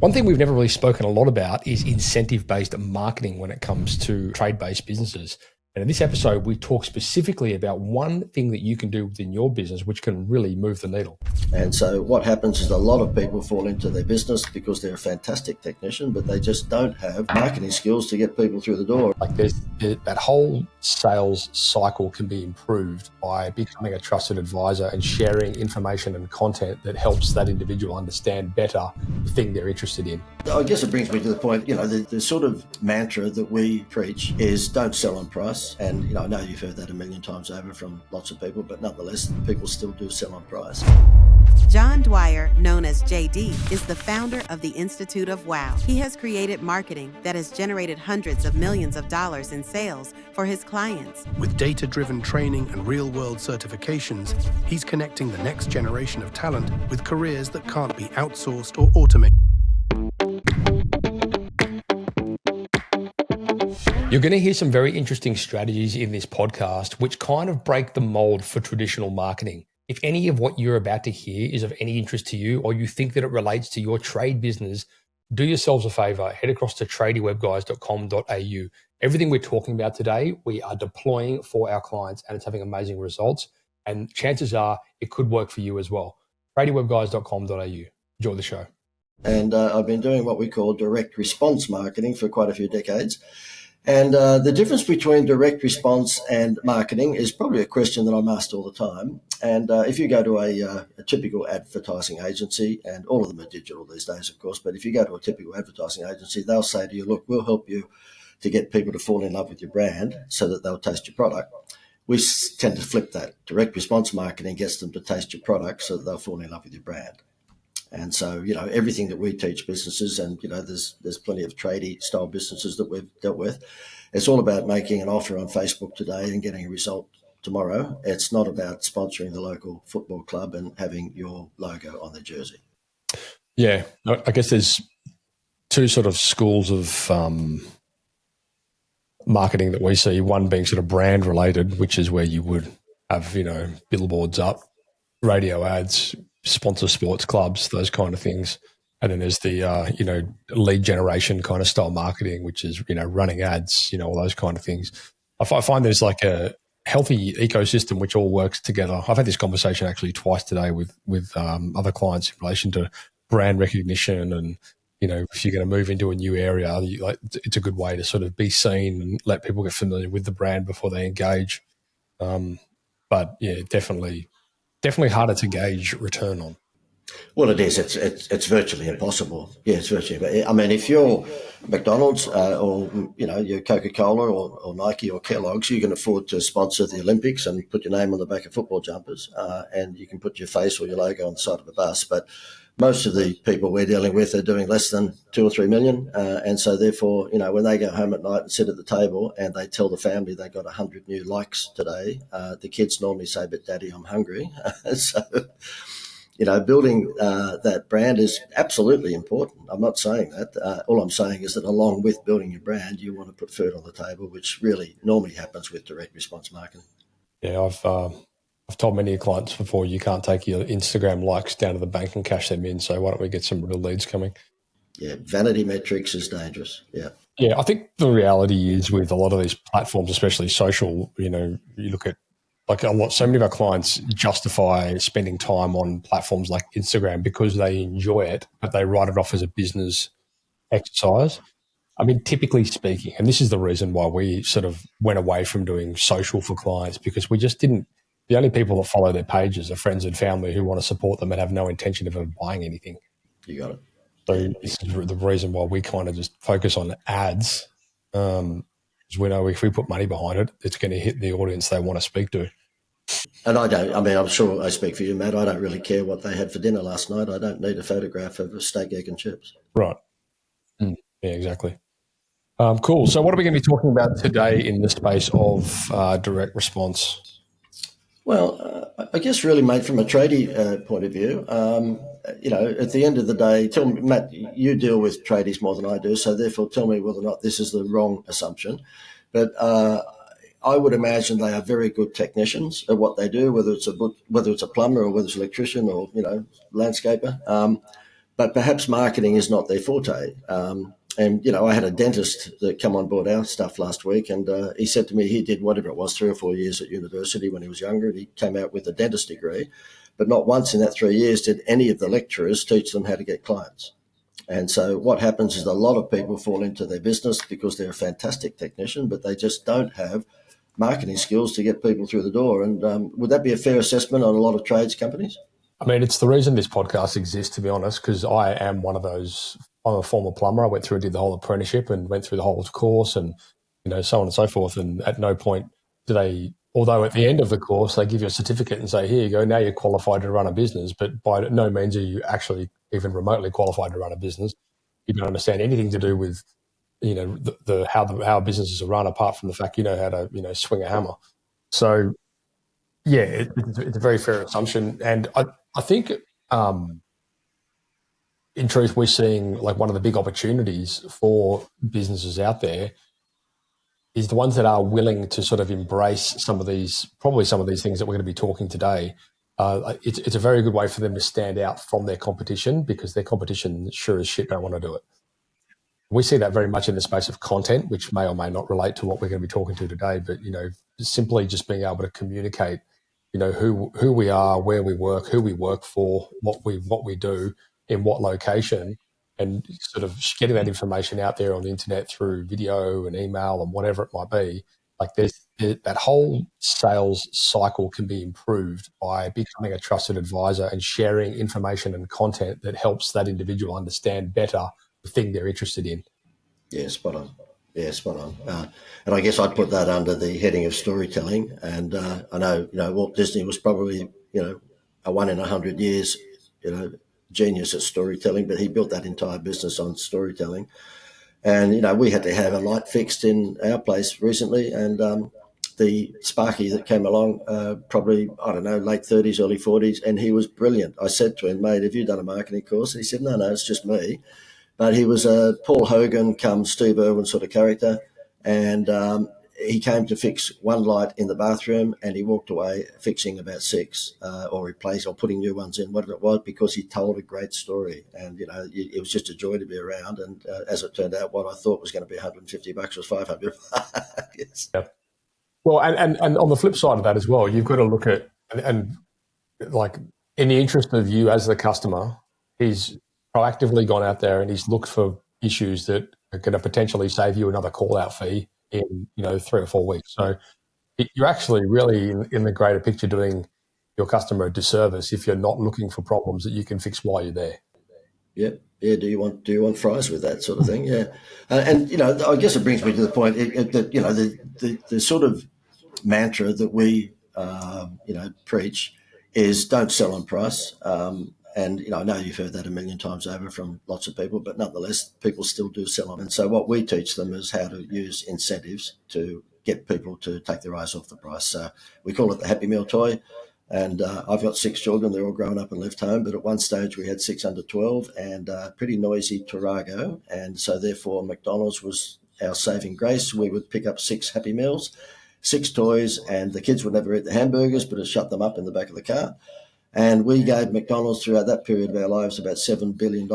One thing we've never really spoken a lot about is incentive-based marketing when it comes to trade-based businesses. And in this episode, we talk specifically about one thing that you can do within your business which can really move the needle. And so what happens is a lot of people fall into their business because they're a fantastic technician, but they just don't have marketing skills to get people through the door. Like that whole sales cycle can be improved by becoming a trusted advisor and sharing information and content that helps that individual understand better the thing they're interested in. I guess it brings me to the point, the sort of mantra that we preach is don't sell on price. And, I know you've heard that a million times over from lots of people, but nonetheless, people still do sell on price. John Dwyer, known as JD, is the founder of the Institute of Wow. He has created marketing that has generated hundreds of millions of dollars in sales for his clients. With data-driven training and real-world certifications, he's connecting the next generation of talent with careers that can't be outsourced or automated. You're going to hear some very interesting strategies in this podcast, which kind of break the mold for traditional marketing. If any of what you're about to hear is of any interest to you, or you think that it relates to your trade business, do yourselves a favor, head across to tradiewebguys.com.au. Everything we're talking about today, we are deploying for our clients and it's having amazing results. And chances are it could work for you as well. tradiewebguys.com.au. Enjoy the show. And I've been doing what we call direct response marketing for quite a few decades. And the difference between direct response and marketing is probably a question that I'm asked all the time. And if you go to a typical advertising agency, and all of them are digital these days, of course, but if you go to a typical advertising agency, they'll say to you, look, we'll help you to get people to fall in love with your brand so that they'll taste your product. We tend to flip that. Direct response marketing gets them to taste your product so that they'll fall in love with your brand. And so, everything that we teach businesses, and, there's plenty of tradie style businesses that we've dealt with. It's all about making an offer on Facebook today and getting a result tomorrow. It's not about sponsoring the local football club and having your logo on the jersey. Yeah, I guess there's two sort of schools of marketing that we see. One being sort of brand related, which is where you would have, billboards up, radio ads, sponsor sports clubs, those kind of things. And then there's the, lead generation kind of style marketing, which is, running ads, all those kind of things. I find there's like a healthy ecosystem which all works together. I've had this conversation actually twice today with other clients in relation to brand recognition. And, if you're going to move into a new area, it's a good way to sort of be seen and let people get familiar with the brand before they engage. But yeah, definitely harder to gauge return on. Well, it is. It's virtually impossible. Yeah, it's virtually. I mean, if you're McDonald's or you're Coca-Cola or Nike or Kellogg's, you can afford to sponsor the Olympics and put your name on the back of football jumpers, and you can put your face or your logo on the side of a bus. But most of the people we're dealing with are doing less than 2 or 3 million, and so therefore, when they go home at night and sit at the table and they tell the family they got 100 new likes today, the kids normally say, "But Daddy, I'm hungry." So. Building that brand is absolutely important. I'm not saying that. All I'm saying is that along with building your brand, you want to put food on the table, which really normally happens with direct response marketing. Yeah, I've told many clients before, you can't take your Instagram likes down to the bank and cash them in. So why don't we get some real leads coming? Yeah, vanity metrics is dangerous. Yeah. Yeah, I think the reality is with a lot of these platforms, especially social, you look at so many of our clients justify spending time on platforms like Instagram because they enjoy it, but they write it off as a business exercise. I mean, typically speaking, and this is the reason why we sort of went away from doing social for clients, because we just didn't, the only people that follow their pages are friends and family who want to support them and have no intention of ever buying anything. You got it. So this is the reason why we kind of just focus on ads. Because we know if we put money behind it, it's going to hit the audience they want to speak to. And I'm sure I speak for you, Matt. I don't really care what they had for dinner last night. I don't need a photograph of a steak, egg and chips. Right. Yeah, exactly. Cool. So what are we going to be talking about today in the space of direct response? Well, I guess really, mate, from a tradie point of view, at the end of the day, tell me, Matt, you deal with tradies more than I do, so therefore tell me whether or not this is the wrong assumption. But I would imagine they are very good technicians at what they do, whether it's a plumber or whether it's an electrician or, landscaper. but perhaps marketing is not their forte. And, I had a dentist that come on board our stuff last week, and he said to me he did whatever it was, 3 or 4 years at university when he was younger, and he came out with a dentist degree. But not once in that 3 years did any of the lecturers teach them how to get clients. And so what happens is a lot of people fall into their business because they're a fantastic technician, but they just don't have marketing skills to get people through the door. And would that be a fair assessment on a lot of trades companies? I mean, it's the reason this podcast exists, to be honest, because I am one of those. I'm a former plumber. I went through and did the whole apprenticeship and went through the whole course and, so on and so forth. And at no point do they, although at the end of the course, they give you a certificate and say, here you go, now you're qualified to run a business. But by no means are you actually even remotely qualified to run a business. You don't understand anything to do with, how businesses are run, apart from the fact you know how to, swing a hammer. So, yeah, it's a very fair assumption. And I think, in truth, we're seeing like one of the big opportunities for businesses out there is the ones that are willing to sort of embrace some of these things that we're going to be talking today. It's a very good way for them to stand out from their competition, because their competition sure as shit don't want to do it. We see that very much in the space of content, which may or may not relate to what we're going to be talking to today. But, simply just being able to communicate, who we are, where we work, who we work for, what we do, in what location, and sort of getting that information out there on the internet through video and email and whatever it might be. Like that whole sales cycle can be improved by becoming a trusted advisor and sharing information and content that helps that individual understand better the thing they're interested in. Yeah, spot on. And I guess I'd put that under the heading of storytelling. And I know, Walt Disney was probably, a 1 in 100 years, genius at storytelling, but he built that entire business on storytelling. And, we had to have a light fixed in our place recently. And the Sparky that came along, probably, I don't know, late 30s, early 40s, and he was brilliant. I said to him, mate, have you done a marketing course? And he said, no, it's just me. But he was a Paul Hogan come Steve Irwin sort of character. And he came to fix one light in the bathroom, and he walked away fixing about 6 or replacing or putting new ones in, whatever it was, because he told a great story. And, it was just a joy to be around. And as it turned out, what I thought was going to be $150 was $500. Yes. Yep. Well, and on the flip side of that as well, you've got to look at, and like in the interest of you as the customer, he's proactively gone out there and he's looked for issues that are going to potentially save you another call-out fee in 3 or 4 weeks. So you're actually really in the greater picture doing your customer a disservice if you're not looking for problems that you can fix while you're there. Yeah. Do you want fries with that sort of thing? Yeah. And I guess it brings me to the point that the sort of mantra that we preach is don't sell on price. And, I know you've heard that a million times over from lots of people, but nonetheless, people still do sell on. And so what we teach them is how to use incentives to get people to take their eyes off the price. So we call it the Happy Meal toy. And I've got 6 children. They're all grown up and left home. But at one stage, we had 6 under 12 and pretty noisy Tarago. And so therefore, McDonald's was our saving grace. We would pick up 6 Happy Meals, 6 toys, and the kids would never eat the hamburgers, but it shut them up in the back of the car. And we gave McDonald's throughout that period of our lives about $7 billion.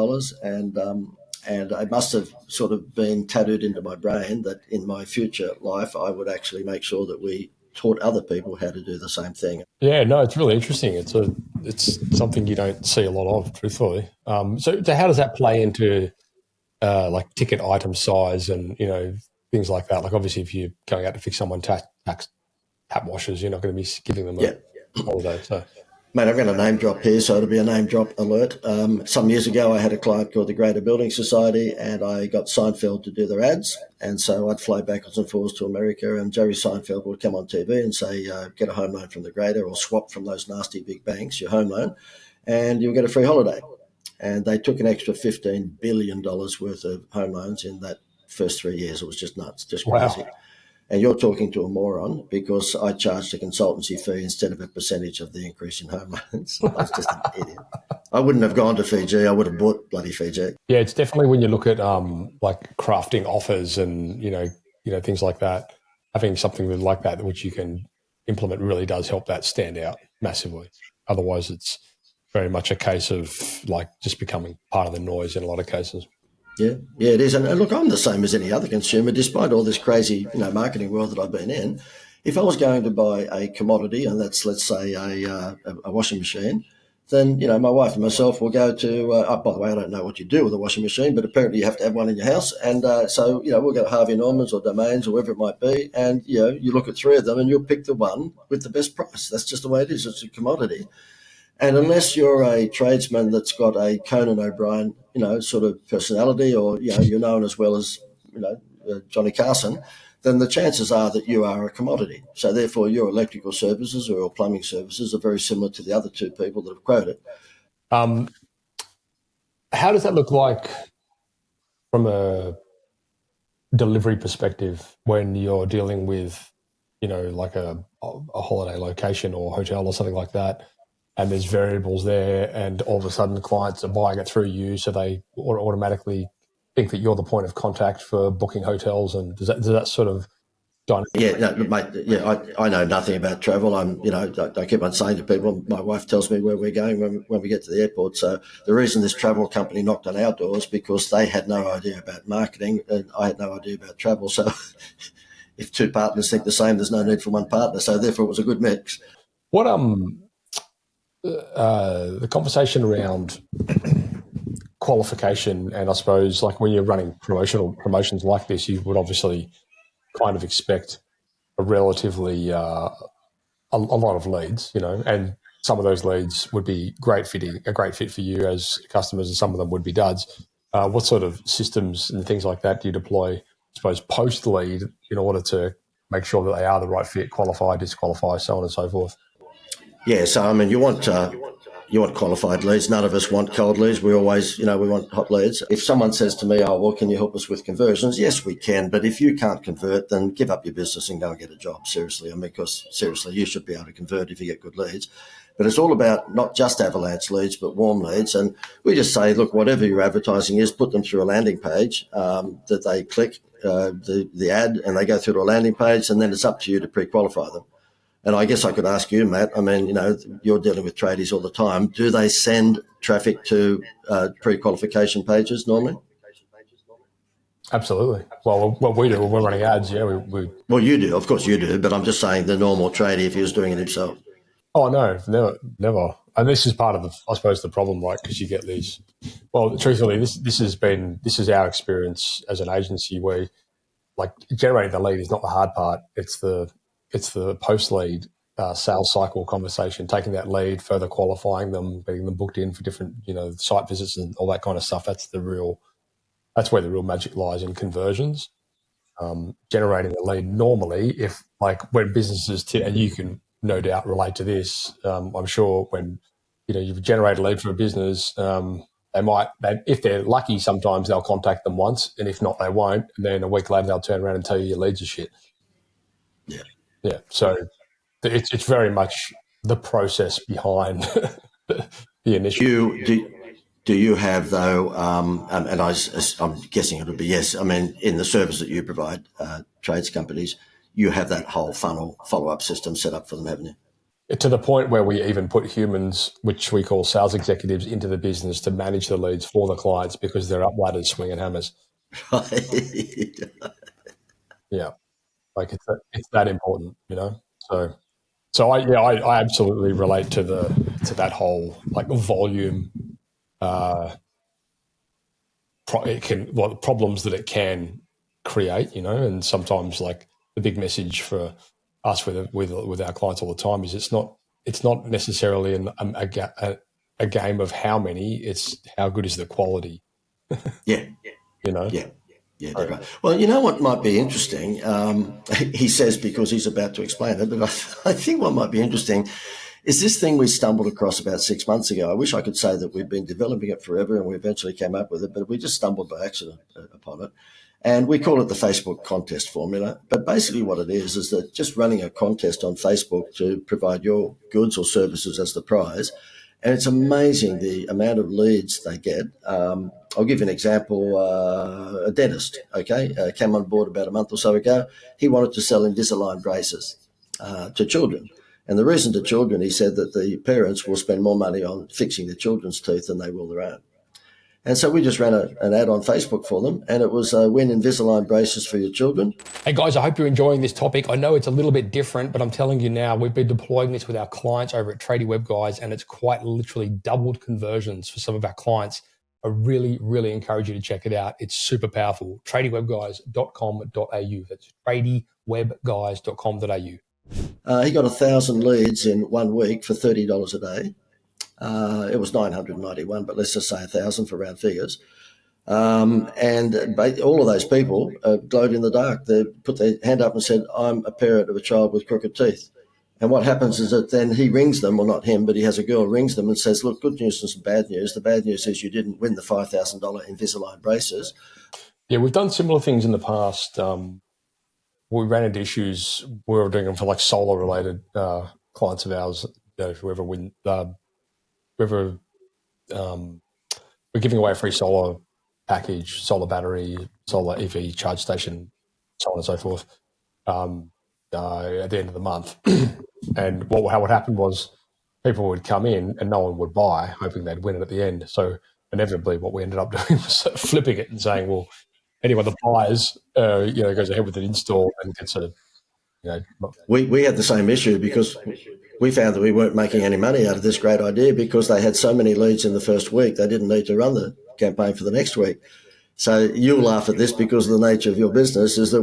And I must have sort of been tattooed into my brain that in my future life, I would actually make sure that we taught other people how to do the same thing. Yeah, no, it's really interesting. It's something you don't see a lot of, truthfully. So how does that play into like ticket item size and, things like that? Like obviously if you're going out to fix someone tap washers, you're not going to be giving them a holiday. So. Mate, I'm going to name drop here, so it'll be a name drop alert. Some years ago, I had a client called the Greater Building Society, and I got Seinfeld to do their ads. And so I'd fly backwards and forwards to America, and Jerry Seinfeld would come on TV and say, get a home loan from the Greater or swap from those nasty big banks, your home loan, and you'll get a free holiday. And they took an extra $15 billion worth of home loans in that first 3 years. It was just nuts, just crazy. Wow. And you're talking to a moron because I charged a consultancy fee instead of a percentage of the increase in home loans. I was just an idiot. I wouldn't have gone to Fiji. I would have bought bloody Fiji. Yeah, it's definitely when you look at like crafting offers and things like that. Having something like that which you can implement really does help that stand out massively. Otherwise, it's very much a case of like just becoming part of the noise in a lot of cases. Yeah, it is. And look, I'm the same as any other consumer, despite all this crazy, marketing world that I've been in. If I was going to buy a commodity, and that's, let's say, a washing machine, then, my wife and myself will go to, by the way, I don't know what you do with a washing machine, but apparently you have to have one in your house. And so, we'll go to Harvey Norman's or Domains or wherever it might be. And, you look at three of them and you'll pick the one with the best price. That's just the way it is. It's a commodity. And unless you're a tradesman that's got a Conan O'Brien, sort of personality, or, you're known as well as, Johnny Carson, then the chances are that you are a commodity. So therefore your electrical services or your plumbing services are very similar to the other two people that have quoted. How does that look like from a delivery perspective when you're dealing with, like a holiday location or hotel or something like that, and there's variables there, and all of a sudden the clients are buying it through you, so they automatically think that you're the point of contact for booking hotels, and does that sort of dynamic? Yeah, no, mate. Yeah, I know nothing about travel. I keep on saying to people, my wife tells me where we're going when we get to the airport. So the reason this travel company knocked on our doors because they had no idea about marketing, and I had no idea about travel. So if two partners think the same, there's no need for one partner. So therefore, it was a good mix. What the conversation around qualification, and I suppose like when you're running promotions like this, you would obviously kind of expect a relatively a lot of leads, and some of those leads would be a great fit for you as customers, and some of them would be duds. What sort of systems and things like that do you deploy, I suppose, post lead in order to make sure that they are the right fit, qualify, disqualify, so on and so forth? Yeah, so you want qualified leads. None of us want cold leads. We always, we want hot leads. If someone says to me, "Oh, well, can you help us with conversions?" Yes, we can. But if you can't convert, then give up your business and go and get a job. Seriously, because seriously, you should be able to convert if you get good leads. But it's all about not just avalanche leads, but warm leads. And we just say, look, whatever your advertising is, put them through a landing page that they click the ad, and they go through to a landing page, and then it's up to you to pre-qualify them. And I guess I could ask you, Matt, you're dealing with tradies all the time. Do they send traffic to pre-qualification pages normally? Absolutely. Well, what we do when we're running ads, yeah. Well, you do. Of course you do. But I'm just saying the normal tradie, if he was doing it himself. Oh, no, never. And this is part of the problem, right? Because you get these. Well, truthfully, this is our experience as an agency where, like, generating the lead is not the hard part. It's the post-lead sales cycle conversation, taking that lead, further qualifying them, getting them booked in for different, site visits and all that kind of stuff. That's where the real magic lies in conversions. Generating the lead normally, if like when businesses, and you can no doubt relate to this, I'm sure when, you generate a lead for a business, if they're lucky, sometimes they'll contact them once, and if not, they won't. And then a week later, they'll turn around and tell you your leads are shit. Yeah. Yeah, so it's very much the process behind the initial. Do you have, though, and I'm guessing it would be yes, in the service that you provide trades companies, you have that whole funnel follow-up system set up for them, haven't you? To the point where we even put humans, which we call sales executives, into the business to manage the leads for the clients because they're up ladders swinging hammers. Yeah. Like it's that important, So I absolutely relate to that whole like volume, the problems that it can create, and sometimes like the big message for us with our clients all the time is it's not necessarily a game of how many, it's how good is the quality. Yeah. Yeah, that's right. Well, you know what might be interesting? He says because he's about to explain it, but I think what might be interesting is this thing we stumbled across about 6 months ago. I wish I could say that we've been developing it forever and we eventually came up with it, but we just stumbled by accident upon it. And we call it the Facebook contest formula. But basically what it is that just running a contest on Facebook to provide your goods or services as the prize. And it's amazing the amount of leads they get. I'll give you an example. A dentist, came on board about a month or so ago. He wanted to sell Invisalign braces to children. And the reason to children, he said that the parents will spend more money on fixing their children's teeth than they will their own. And so we just ran an ad on Facebook for them, and it was win Invisalign braces for your children. Hey guys, I hope you're enjoying this topic. I know it's a little bit different, but I'm telling you now, we've been deploying this with our clients over at Tradie Web Guys, and it's quite literally doubled conversions for some of our clients. I really, really encourage you to check it out. It's super powerful. tradiewebguys.com.au. That's tradiewebguys.com.au. He got 1,000 leads in 1 week for $30 a day. It was 991, but let's just say 1,000 for round figures. And all of those people glowed in the dark. They put their hand up and said, I'm a parent of a child with crooked teeth. And what happens is that then he rings them, well, not him, but he has a girl rings them and says, look, good news and some bad news. The bad news is you didn't win the $5,000 Invisalign braces. Yeah, we've done similar things in the past. We ran into issues. We were doing them for like solar-related clients of ours. Whoever we're giving away a free solar package, solar battery, solar EV charge station, so on and so forth, at the end of the month. And how would happen was people would come in and no one would buy, hoping they'd win it at the end. So inevitably what we ended up doing was flipping it and saying, well, anyone that buys, goes ahead with an install and gets a, We had the same issue because we found that we weren't making any money out of this great idea because they had so many leads in the first week, they didn't need to run the campaign for the next week. So you'll laugh at this because of the nature of your business is that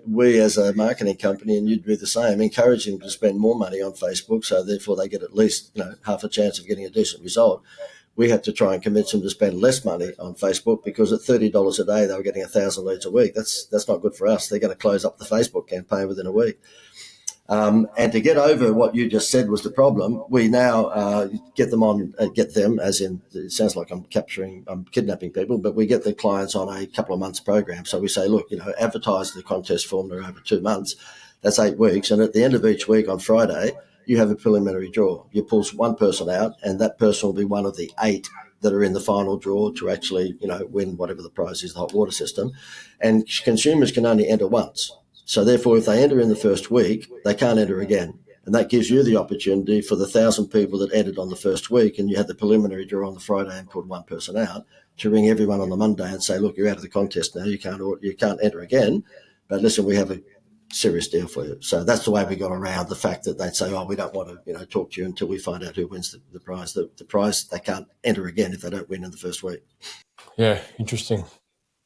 we as a marketing company, and you'd do the same, encourage them to spend more money on Facebook, so therefore they get at least half a chance of getting a decent result. We had to try and convince them to spend less money on Facebook because at $30 a day, they were getting 1,000 leads a week. That's not good for us. They're going to close up the Facebook campaign within a week. And to get over what you just said was the problem, we now get them, as in, it sounds like I'm kidnapping people, but we get the clients on a couple of months program. So we say, look, advertise the contest formula over 2 months. That's 8 weeks. And at the end of each week on Friday, you have a preliminary draw. You pull one person out, and that person will be one of the 8 that are in the final draw to actually, win whatever the prize is, the hot water system. And consumers can only enter once. So therefore, if they enter in the first week, they can't enter again. And that gives you the opportunity for the 1,000 people that entered on the first week, and you had the preliminary draw on the Friday and pulled one person out, to ring everyone on the Monday and say, look, you're out of the contest now. You can't enter again. But listen, we have a serious deal for you. So that's the way we got around the fact that they'd say, oh, we don't want to talk to you until we find out who wins the prize. The prize, they can't enter again if they don't win in the first week. Yeah, interesting.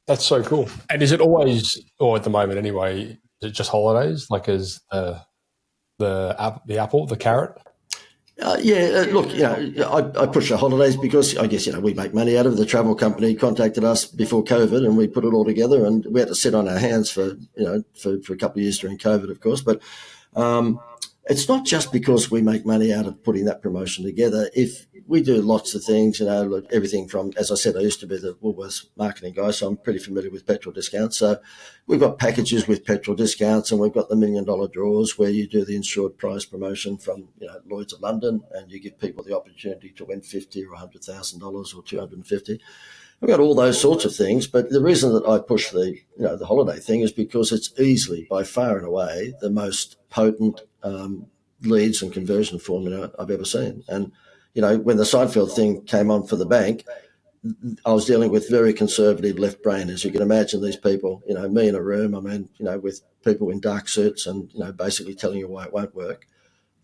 That's so cool. And is it always, or at the moment anyway, is it just holidays? Like is the apple, the carrot? Look, I push the holidays because I guess, we make money out of it. The travel company contacted us before COVID and we put it all together, and we had to sit on our hands for a couple of years during COVID, of course. But it's not just because we make money out of putting that promotion together. If we do lots of things, everything from, as I said, I used to be the Woolworths marketing guy, so I'm pretty familiar with petrol discounts. So we've got packages with petrol discounts, and we've got the $1 million draws where you do the insured prize promotion from Lloyd's of London, and you give people the opportunity to win $50,000 or $100,000 or $250,000. We've got all those sorts of things, but the reason that I push the holiday thing is because it's easily, by far and away, the most potent leads and conversion formula I've ever seen. And when the Seinfeld thing came on for the bank, I was dealing with very conservative left-brainers. You can imagine these people, me in a room, with people in dark suits and, basically telling you why it won't work.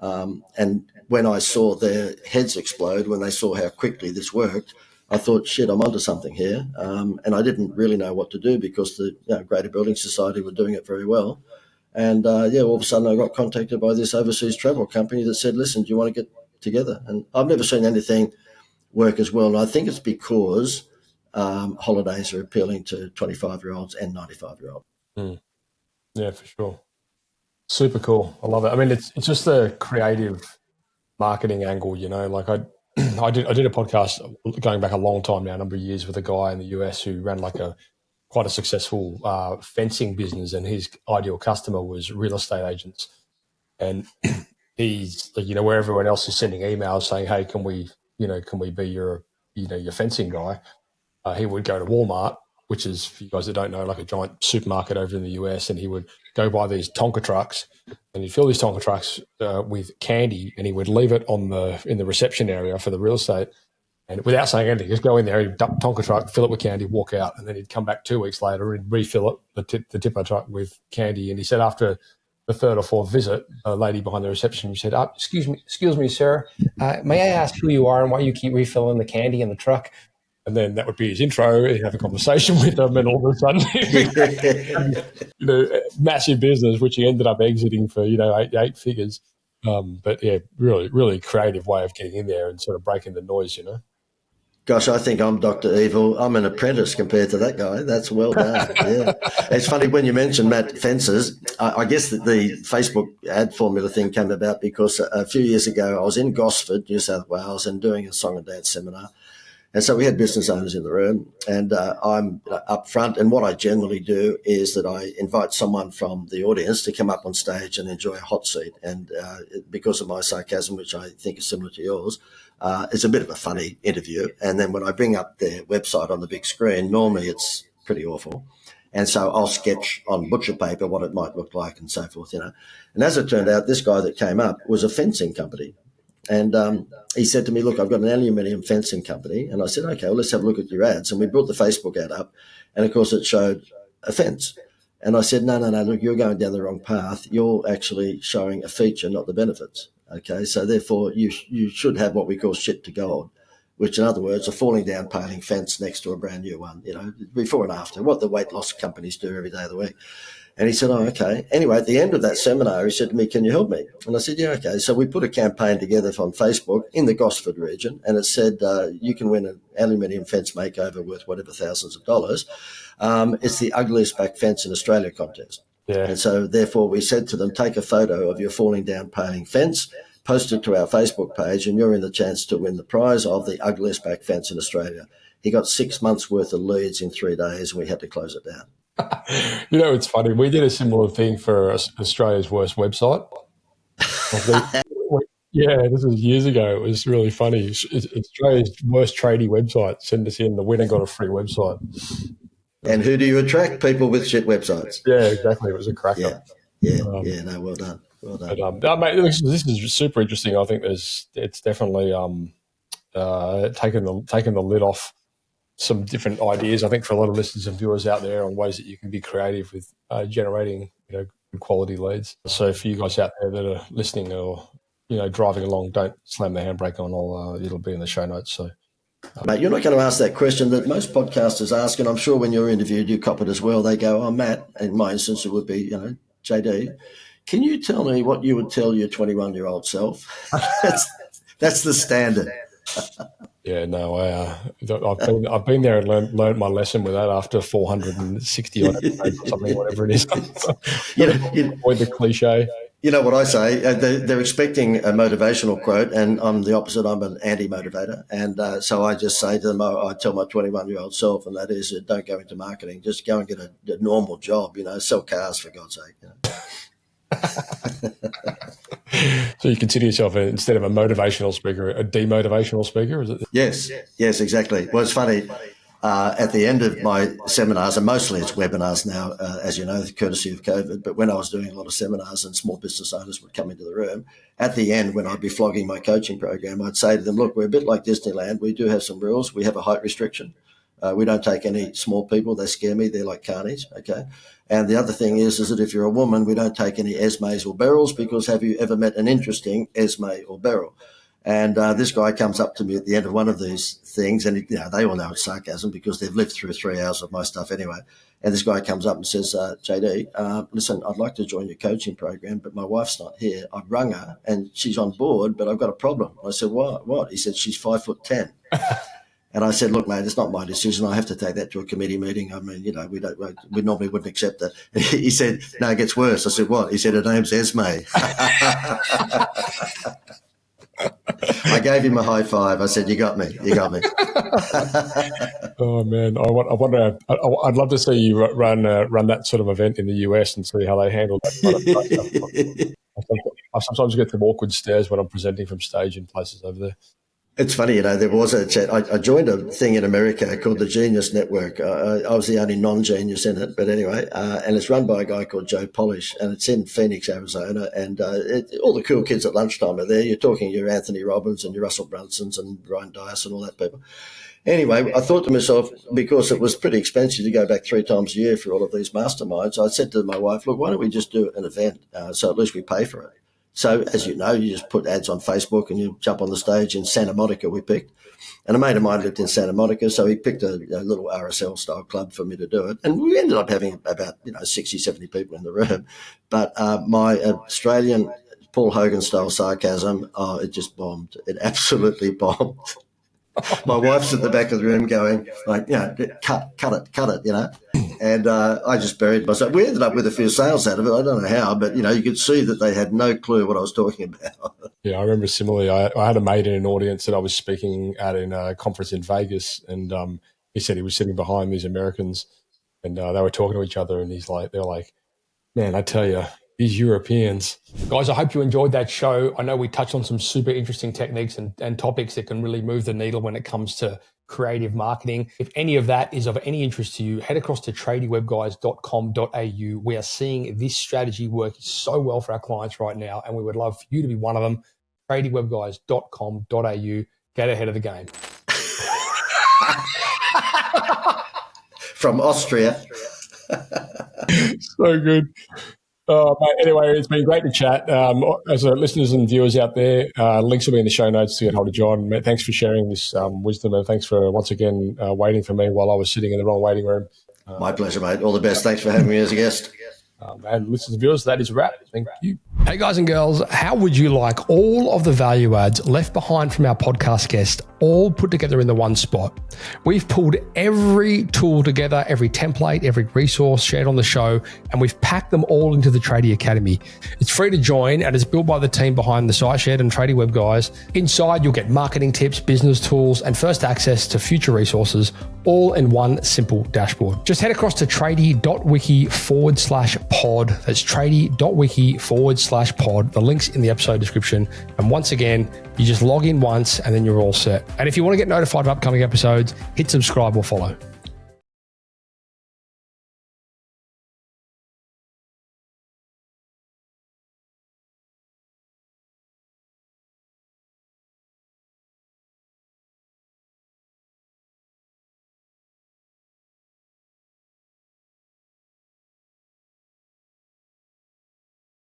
And when I saw their heads explode, when they saw how quickly this worked, I thought, shit, I'm onto something here. And I didn't really know what to do because the Greater Building Society were doing it very well. And, all of a sudden I got contacted by this overseas travel company that said, listen, do you want to get together? And I've never seen anything work as well. And I think it's because holidays are appealing to 25-year-olds and 95-year-olds. Mm. Yeah, for sure. Super cool. I love it. I mean, it's just the creative marketing angle, like I did a podcast going back a long time now, a number of years, with a guy in the US who ran quite a successful fencing business, and his ideal customer was real estate agents. And he's where everyone else is sending emails saying, hey, can we be your fencing guy? He would go to Walmart which is, for you guys that don't know, like a giant supermarket over in the US, and he would go by these Tonka trucks, and he'd fill these Tonka trucks with candy, and he would leave it in the reception area for the real estate. And without saying anything, just go in there, he'd dump Tonka truck, fill it with candy, walk out, and then he'd come back 2 weeks later and refill it, the tipper truck with candy. And he said after the third or fourth visit, a lady behind the reception said, excuse me, sir, may I ask who you are and why you keep refilling the candy in the truck? And then that would be his intro. He'd have a conversation with them, and all of a sudden, massive business, which he ended up exiting for, eight figures. But yeah, really, really creative way of getting in there and sort of breaking the noise, Gosh, I think I'm Dr. Evil. I'm an apprentice compared to that guy. That's well done. Yeah. It's funny when you mentioned Matt Fences. I guess that the Facebook ad formula thing came about because a few years ago I was in Gosford, New South Wales, and doing a song and dance seminar. And so we had business owners in the room, and I'm up front. And what I generally do is that I invite someone from the audience to come up on stage and enjoy a hot seat. And because of my sarcasm, which I think is similar to yours, it's a bit of a funny interview. And then when I bring up their website on the big screen, normally it's pretty awful. And so I'll sketch on butcher paper what it might look like and so forth, And as it turned out, this guy that came up was a fencing company. And he said to me, look, I've got an aluminium fencing company. And I said, okay, well, let's have a look at your ads. And we brought the Facebook ad up. And, of course, it showed a fence. And I said, no, look, you're going down the wrong path. You're actually showing a feature, not the benefits. Okay, so therefore you should have what we call shit to gold, which in other words, a falling down paling fence next to a brand new one, before and after, what the weight loss companies do every day of the week. And he said, oh, okay. Anyway, at the end of that seminar, he said to me, can you help me? And I said, yeah, okay. So we put a campaign together on Facebook in the Gosford region, and it said you can win an aluminium fence makeover worth whatever thousands of dollars. It's the ugliest back fence in Australia contest. Yeah. And so therefore we said to them, take a photo of your falling down paling fence, post it to our Facebook page, and you're in the chance to win the prize of the ugliest back fence in Australia. He got 6 months worth of leads in 3 days, and we had to close it down. It's funny. We did a similar thing for Australia's worst website. Yeah, this was years ago. It was really funny. It's Australia's worst tradie website. Send us in. The winner got a free website. And who do you attract? People with shit websites. Yeah, exactly. It was a cracker. Yeah. No, well done. Well done. But, mate, this is super interesting. I think it's definitely taken the lid off some different ideas, I think, for a lot of listeners and viewers out there on ways that you can be creative with generating, good quality leads. So for you guys out there that are listening or, driving along, don't slam the handbrake on. It'll be in the show notes. So, mate, you're not going to ask that question that most podcasters ask, and I'm sure when you're interviewed, you cop it as well. They go, oh, Matt, in my instance, it would be, JD, can you tell me what you would tell your 21-year-old self? That's the standard. Yeah, no, I've been there and learned my lesson with that after 460 odd episodes or something, whatever it is. Avoid the cliche. You know what I say? They're expecting a motivational quote, and I'm the opposite. I'm an anti-motivator, and so I just say to them, I tell my 21-year-old self, and that is, don't go into marketing. Just go and get a normal job. Sell cars for God's sake. So you consider yourself, instead of a motivational speaker, a demotivational speaker, is it? Yes, exactly. Well, it's funny. At the end of my seminars, and mostly it's webinars now, as you know, courtesy of COVID, but when I was doing a lot of seminars and small business owners would come into the room, at the end, when I'd be flogging my coaching program, I'd say to them, look, we're a bit like Disneyland. We do have some rules. We have a height restriction. We don't take any small people. They scare me. They're like carnies, okay? And the other thing is that if you're a woman, we don't take any Esmes or Beryls, because have you ever met an interesting Esme or Beryl? And this guy comes up to me at the end of one of these things, and they all know it's sarcasm because they've lived through 3 hours of my stuff anyway. And this guy comes up and says, JD, listen, I'd like to join your coaching program, but my wife's not here. I've rung her and she's on board, but I've got a problem. I said, what? He said, she's 5'10". And I said, look, mate, it's not my decision. I have to take that to a committee meeting. I mean, we normally wouldn't accept that. He said, no, it gets worse. I said, what? He said, her name's Esme. I gave him a high five. I said, you got me. Oh, man. I wonder, I'd love to see you run that sort of event in the US and see how they handle that. I sometimes get some awkward stares when I'm presenting from stage in places over there. It's funny, there was a chat. I joined a thing in America called the Genius Network. I was the only non-genius in it, but anyway, and it's run by a guy called Joe Polish, and it's in Phoenix, Arizona, and all the cool kids at lunchtime are there. You're talking your Anthony Robbins and your Russell Brunsons and Ryan Dias and all that people. Anyway, I thought to myself, because it was pretty expensive to go back 3 times a year for all of these masterminds, I said to my wife, look, why don't we just do an event so at least we pay for it? So, as you know, you just put ads on Facebook and you jump on the stage in Santa Monica, we picked. And a mate of mine lived in Santa Monica, so he picked a little RSL-style club for me to do it. And we ended up having about 60, 70 people in the room. But my Australian Paul Hogan-style sarcasm, it just bombed. It absolutely bombed. My wife's at the back of the room going, cut it, And I just buried myself. We ended up with a few sales out of it. I don't know how, but, you could see that they had no clue what I was talking about. Yeah, I remember similarly, I had a mate in an audience that I was speaking at in a conference in Vegas, and he said he was sitting behind these Americans, and they were talking to each other, and they're like, man, I tell you, these Europeans. Guys, I hope you enjoyed that show. I know we touched on some super interesting techniques and topics that can really move the needle when it comes to creative marketing. If any of that is of any interest to you, head across to tradiewebguys.com.au. We are seeing this strategy work so well for our clients right now, and we would love for you to be one of them. tradiewebguys.com.au. Get ahead of the game. From Austria. So good. Mate, anyway, it's been great to chat. As listeners and viewers out there, links will be in the show notes to get hold of John. Mate, thanks for sharing this wisdom, and thanks for once again waiting for me while I was sitting in the wrong waiting room. My pleasure, mate. All the best. Thanks for having me as a guest. And listeners and viewers, that is a wrap. Thank you. Hey guys and girls, how would you like all of the value adds left behind from our podcast guest all put together in the one spot? We've pulled every tool together, every template, every resource shared on the show, and we've packed them all into the Tradie Academy. It's free to join, and it's built by the team behind the site shed and Tradie Web Guys. Inside, you'll get marketing tips, business tools, and first access to future resources, all in one simple dashboard. Just head across to tradie.wiki/pod. That's tradie.wiki/pod. The link's in the episode description. And once again, you just log in once and then you're all set. And if you want to get notified of upcoming episodes, hit subscribe or follow.